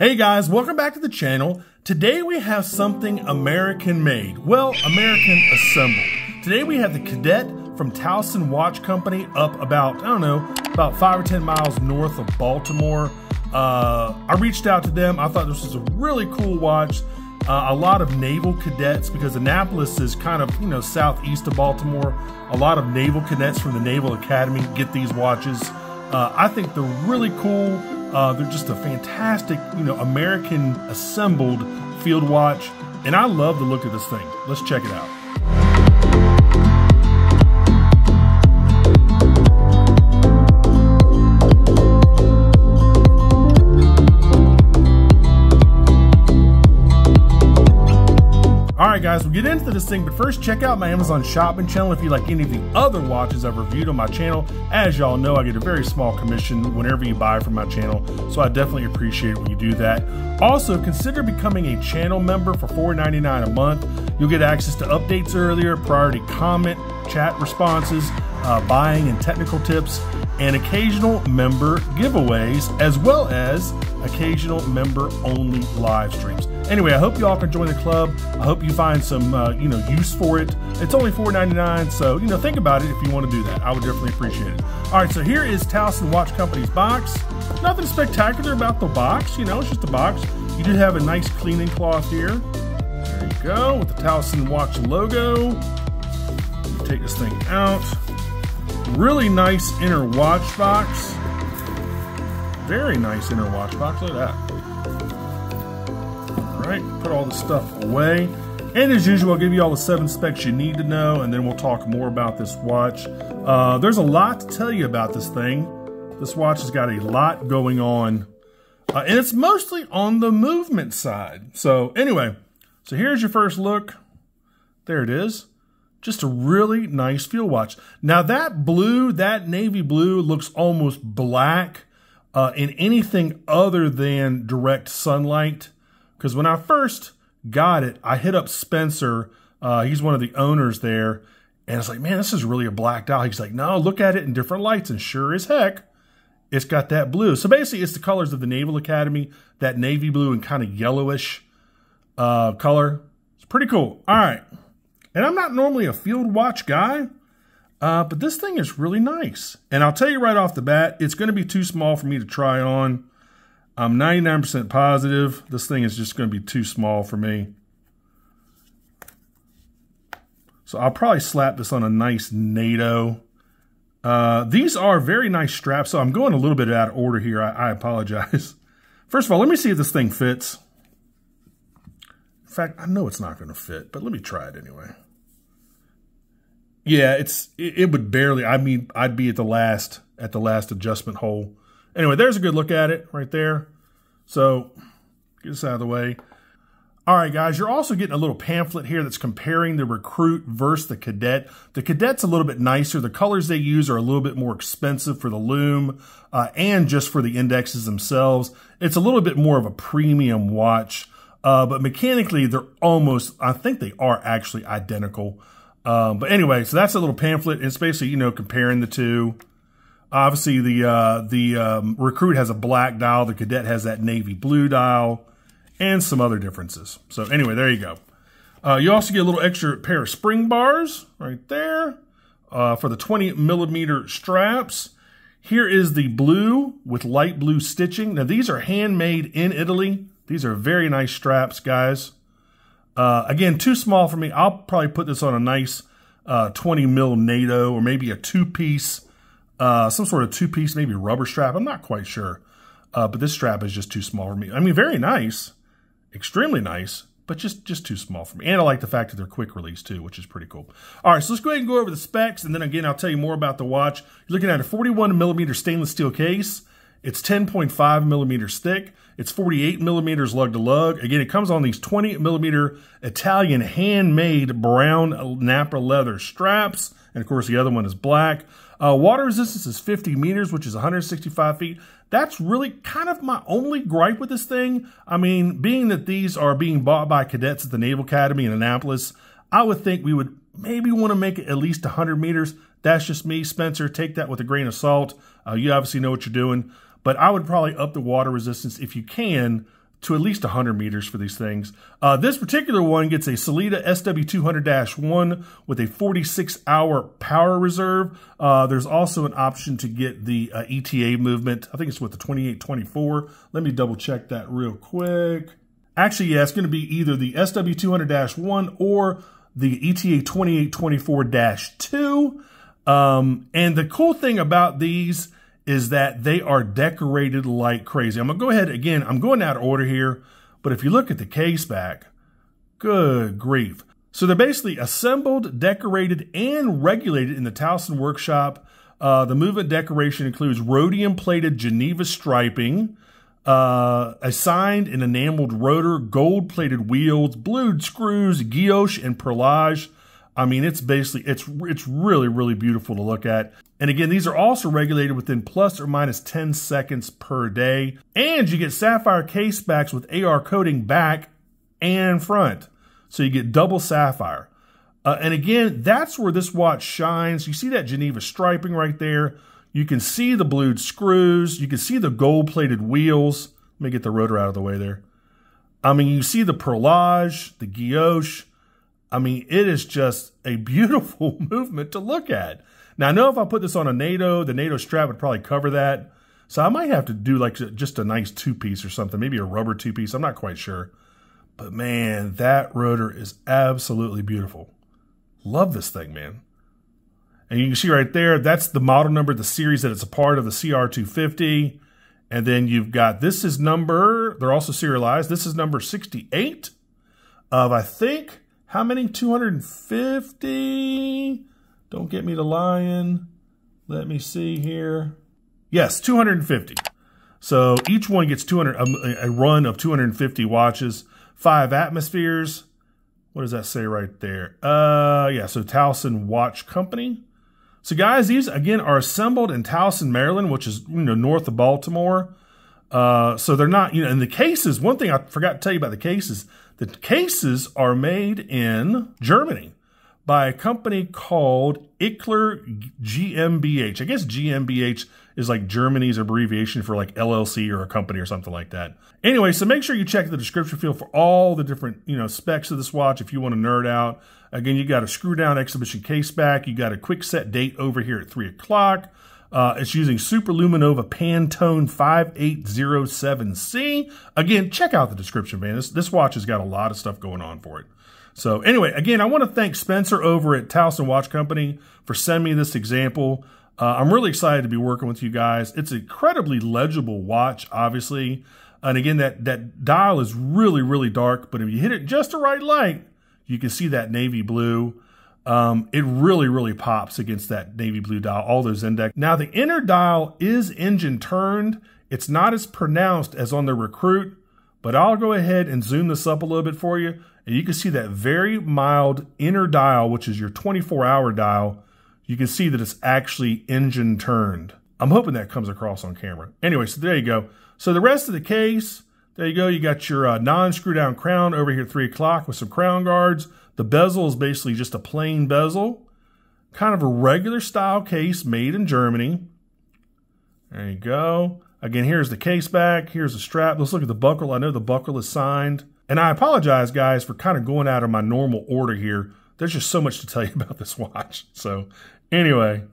Hey guys, welcome back to the channel. Today we have something American made. Well, American assembled. Today we have the Cadet from Towson Watch Company up about, I don't know, about 5 or 10 miles north of Baltimore. I reached out to them. I thought this was a really cool watch. A lot of naval cadets, because Annapolis is kind of, southeast of Baltimore. A lot of naval cadets from the Naval Academy get these watches. I think they're really cool. They're just a fantastic, American assembled field watch. And I love the look of this thing. Let's check it out. Alright guys, we'll get into this thing, but first check out my Amazon shopping channel if you like any of the other watches I've reviewed on my channel. As y'all know, I get a very small commission whenever you buy from my channel, so I definitely appreciate it when you do that. Also, consider becoming a channel member for $4.99 a month. You'll get access to updates earlier, priority comment, chat responses, buying and technical tips, and occasional member giveaways, as well as occasional member-only live streams. Anyway, I hope you all can join the club. I hope you find some, use for it. It's only $4.99, so, think about it if you want to do that. I would definitely appreciate it. All right, so here is Towson Watch Company's box. Nothing spectacular about the box, it's just a box. You do have a nice cleaning cloth here. There you go, with the Towson Watch logo. Take this thing out. Really nice inner watch box. Very nice inner watch box. Look at that. All right, put all the stuff away. And as usual, I'll give you all the 7 specs you need to know, and then we'll talk more about this watch. There's a lot to tell you about this thing. This watch has got a lot going on, and it's mostly on the movement side. So anyway, so here's your first look. There it is. Just a really nice field watch. Now that blue, that navy blue, looks almost black in anything other than direct sunlight. Because when I first got it, I hit up Spencer. He's one of the owners there. And it's like, man, this is really a blacked out. He's like, no, look at it in different lights. And sure as heck, it's got that blue. So basically, it's the colors of the Naval Academy, that navy blue and kind of yellowish color. It's pretty cool. All right. And I'm not normally a field watch guy, but this thing is really nice. And I'll tell you right off the bat, it's going to be too small for me to try on. I'm 99% positive this thing is just going to be too small for me. So I'll probably slap this on a nice NATO. These are very nice straps, so I'm going a little bit out of order here. I apologize. First of all, let me see if this thing fits. In fact, I know it's not going to fit, but let me try it anyway. Yeah, it would barely. I mean, I'd be at the last adjustment hole. Anyway, there's a good look at it right there. So get this out of the way. All right, guys, you're also getting a little pamphlet here that's comparing the Recruit versus the Cadet. The Cadet's a little bit nicer. The colors they use are a little bit more expensive for the Lume and just for the indexes themselves. It's a little bit more of a premium watch. But mechanically, they're almost, I think they are actually identical. But anyway, so that's a little pamphlet. It's basically, comparing the two. Obviously, the Recruit has a black dial. The Cadet has that navy blue dial and some other differences. So anyway, there you go. You also get a little extra pair of spring bars right there for the 20mm straps. Here is the blue with light blue stitching. Now, these are handmade in Italy. These are very nice straps, guys. Again, too small for me. I'll probably put this on a nice 20mm NATO or maybe a 2-piece, some sort of 2-piece, maybe rubber strap. I'm not quite sure. But this strap is just too small for me. I mean, very nice, extremely nice, but just too small for me. And I like the fact that they're quick release too, which is pretty cool. All right, so let's go ahead and go over the specs. And then again, I'll tell you more about the watch. You're looking at a 41mm stainless steel case. It's 10.5 millimeters thick. It's 48 millimeters lug to lug. Again, it comes on these 20mm Italian handmade brown Nappa leather straps. And of course, the other one is black. Water resistance is 50 meters, which is 165 feet. That's really kind of my only gripe with this thing. I mean, being that these are being bought by cadets at the Naval Academy in Annapolis, I would think we would maybe want to make it at least 100 meters. That's just me. Spencer, take that with a grain of salt. You obviously know what you're doing. But I would probably up the water resistance if you can to at least 100 meters for these things. This particular one gets a Selitta SW200-1 with a 46-hour power reserve. There's also an option to get the ETA movement. I think it's with the 2824. Let me double check that real quick. Actually, yeah, it's going to be either the SW200-1 or the ETA 2824-2. And the cool thing about these is that they are decorated like crazy. I'm going to go ahead again. I'm going out of order here, but if you look at the Caseback, good grief. So they're basically assembled, decorated, and regulated in the Towson workshop. The movement decoration includes Rhodium-Plated Geneva striping, a signed and enameled rotor, gold-plated wheels, blued screws, guilloche, and perlage. I mean, it's basically, it's really, really beautiful to look at. And again, these are also regulated within plus or minus 10 seconds per day. And you get Sapphire Casebacks with AR coating back and front. So you get double Sapphire. And again, that's where this watch shines. You see that Geneva striping right there. You can see the blued screws. You can see the gold-plated wheels. Let me get the rotor out of the way there. I mean, you see the perlage, the guilloche. I mean, it is just a beautiful movement to look at. Now, I know if I put this on a NATO, the NATO strap would probably cover that. So I might have to do like just a nice two-piece or something, maybe a rubber two-piece. I'm not quite sure. But man, that rotor is absolutely beautiful. Love this thing, man. And you can see right there, that's the model number, the series that it's a part of, the CR250. And then you've got, this is number, they're also serialized. This is number 68 of, I think, how many? 250? Don't get me to lying. Let me see here. Yes, 250. So each one gets 200, a run of 250 watches, 5 atmospheres. What does that say right there? Yeah, so Towson Watch Company. So guys, these again are assembled in Towson, Maryland, which is north of Baltimore. So they're not, and the cases, one thing I forgot to tell you about the cases are made in Germany by a company called Ickler GmbH. I guess GmbH is like Germany's abbreviation for like LLC or a company or something like that. Anyway, so make sure you check the description field for all the different, specs of this watch if you want to nerd out. Again, you got a screw down exhibition Caseback. You got a Quickset date over here at 3 o'clock. It's using SuperLuminova Pantone 5807C. Again, check out the description, man. This watch has got a lot of stuff going on for it. So anyway, again, I want to thank Spencer over at Towson Watch Company for sending me this example. I'm really excited to be working with you guys. It's an incredibly legible watch, obviously. And again, that dial is really, really dark, but if you hit it just the right light, you can see that navy blue. It really, really pops against that navy blue dial, all those index. Now, the inner dial is engine turned. It's not as pronounced as on the Recruit, but I'll go ahead and zoom this up a little bit for you. And you can see that very mild inner dial, which is your 24-hour dial. You can see that it's actually engine turned. I'm hoping that comes across on camera. Anyway, so there you go. So the rest of the case, there you go. You got your non-screw-down crown over here at 3 o'clock with some crown guards. The bezel is basically just a plain bezel. Kind of a regular style case made in Germany. There you go. Again, here's the Caseback. Here's the strap. Let's look at the buckle. I know the buckle is signed. And I apologize, guys, for kind of going out of my normal order here. There's just so much to tell you about this watch. So anyway,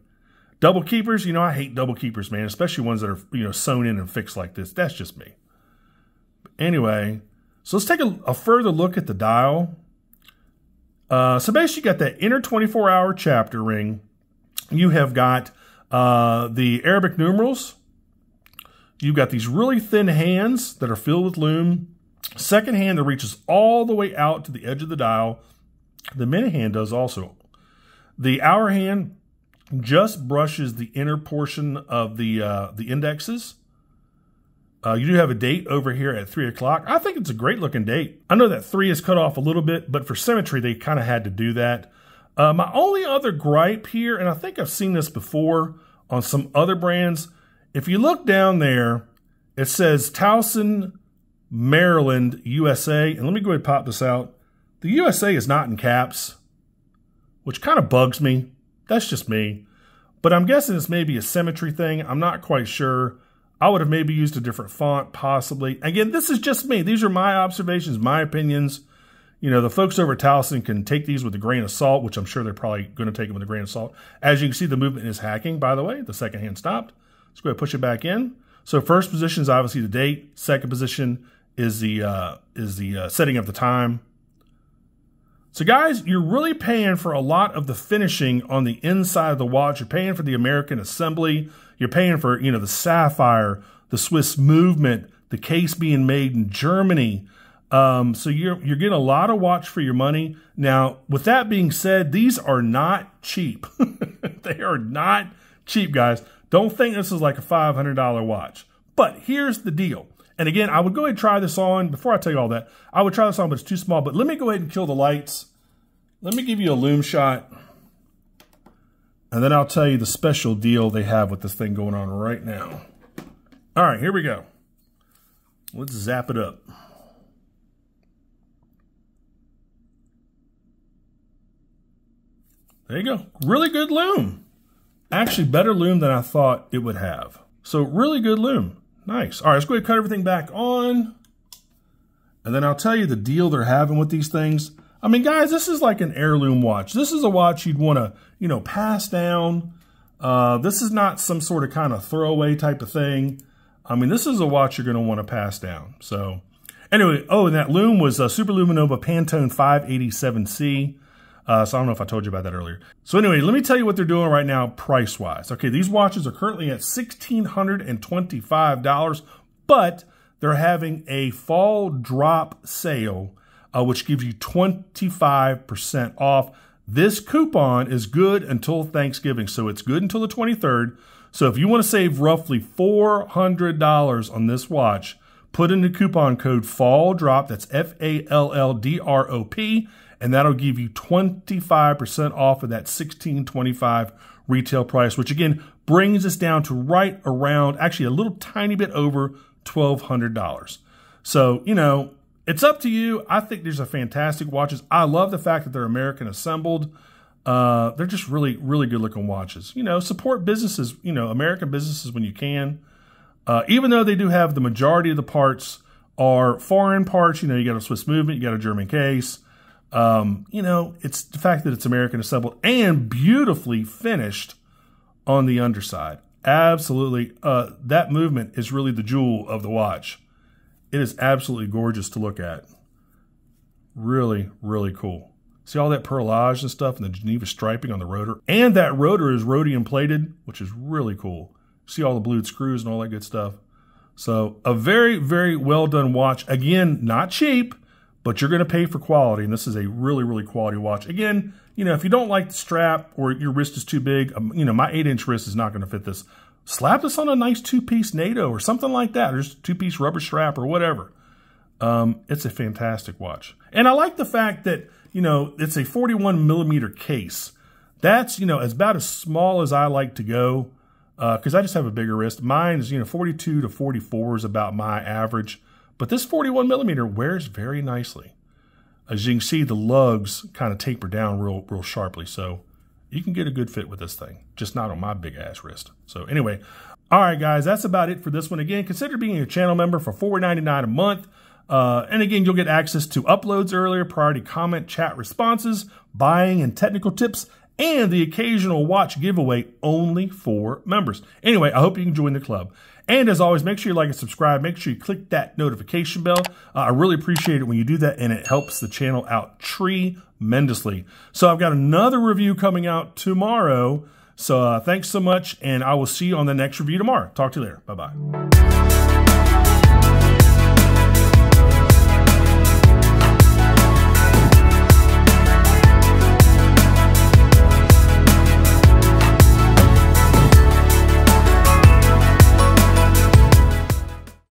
double keepers, I hate double keepers, man, especially ones that are, sewn in and fixed like this. That's just me. But anyway, so let's take a further look at the dial. So basically you got that inner 24-hour chapter ring. You have got the Arabic numerals. You've got these really thin hands that are filled with lume. Second hand that reaches all the way out to the edge of the dial. The minute hand does also. The hour hand just brushes the inner portion of the indexes. You do have a date over here at 3 o'clock. I think it's a great looking date. I know that 3 is cut off a little bit, but for symmetry, they kind of had to do that. My only other gripe here, and I think I've seen this before on some other brands, if you look down there, it says Towson, Maryland, USA. And let me go ahead and pop this out. The USA is not in caps, which kind of bugs me. That's just me. But I'm guessing it's maybe a symmetry thing. I'm not quite sure. I would have maybe used a different font, possibly. Again, this is just me. These are my observations, my opinions. You know, the folks over at Towson can take these with a grain of salt, which I'm sure they're probably going to take them with a grain of salt. As you can see, the movement is hacking, by the way. The second hand stopped. Let's go ahead and push it back in. So first position is obviously the date. Second position is the setting of the time. So guys, you're really paying for a lot of the finishing on the inside of the watch. You're paying for the American assembly. You're paying for, you know, the Sapphire, the Swiss movement, the case being made in Germany. So you're getting a lot of watch for your money. Now, with that being said, these are not cheap. They are not cheap, guys. Don't think this is like a $500 watch. But here's the deal. And again, I would go ahead and try this on. Before I tell you all that, I would try this on, but it's too small. But let me go ahead and kill the lights. Let me give you a Lume shot. And then I'll tell you the special deal they have with this thing going on right now. All right, here we go. Let's zap it up. There you go. Really good Lume. Actually, better Lume than I thought it would have. So really good Lume. Nice. All right, let's go ahead and cut everything back on. And then I'll tell you the deal they're having with these things. I mean, guys, this is like an heirloom watch. This is a watch you'd want to, you know, pass down. This is not some sort of kind of throwaway type of thing. I mean, this is a watch you're going to want to pass down. So anyway, oh, and that Lume was a SuperLuminova Pantone 587C. So I don't know if I told you about that earlier. So anyway, let me tell you what they're doing right now price-wise. Okay, these watches are currently at $1,625, but they're having a fall drop sale, which gives you 25% off. This coupon is good until Thanksgiving, so it's good until the 23rd. So if you want to save roughly $400 on this watch, put in the coupon code FALLDROP, that's FALLDROP, and that'll give you 25% off of that $1,625 retail price, which again brings us down to right around, actually a little tiny bit over $1,200. So, you know, it's up to you. I think these are fantastic watches. I love the fact that they're American assembled. They're just really, really good looking watches. You know, support businesses, you know, American businesses when you can. Even though they do have the majority of the parts are foreign parts, you know, you got a Swiss movement, you got a German case. You know, it's the fact that it's American assembled and beautifully finished on the underside. Absolutely. That movement is really the jewel of the watch. It is absolutely gorgeous to look at. Really, really cool. See all that perlage and stuff and the Geneva striping on the rotor. And that rotor is rhodium-plated, which is really cool. See all the blued screws and all that good stuff. So a very, very well done watch. Again, not cheap, but you're going to pay for quality. And this is a really, really quality watch. Again, you know, if you don't like the strap or your wrist is too big, you know, my 8-inch wrist is not going to fit this. Slap this on a nice 2-piece NATO or something like that. Or just 2-piece rubber strap or whatever. It's a fantastic watch. And I like the fact that, you know, it's a 41mm case. That's, you know, it's about as small as I like to go because I just have a bigger wrist. Mine is, you know, 42 to 44 is about my average. But this 41mm wears very nicely. As you can see, the lugs kind of taper down real sharply. So you can get a good fit with this thing, just not on my big ass wrist. So anyway, all right, guys, that's about it for this one. Again, consider being a channel member for $4.99 a month. And again, you'll get access to uploads earlier, priority comment, chat responses, buying and technical tips, and the occasional watch giveaway only for members. Anyway, I hope you can join the club. And as always, make sure you like and subscribe. Make sure you click that notification bell. I really appreciate it when you do that, and it helps the channel out tremendously. So I've got another review coming out tomorrow. So thanks so much, and I will see you on the next review tomorrow. Talk to you later. Bye-bye.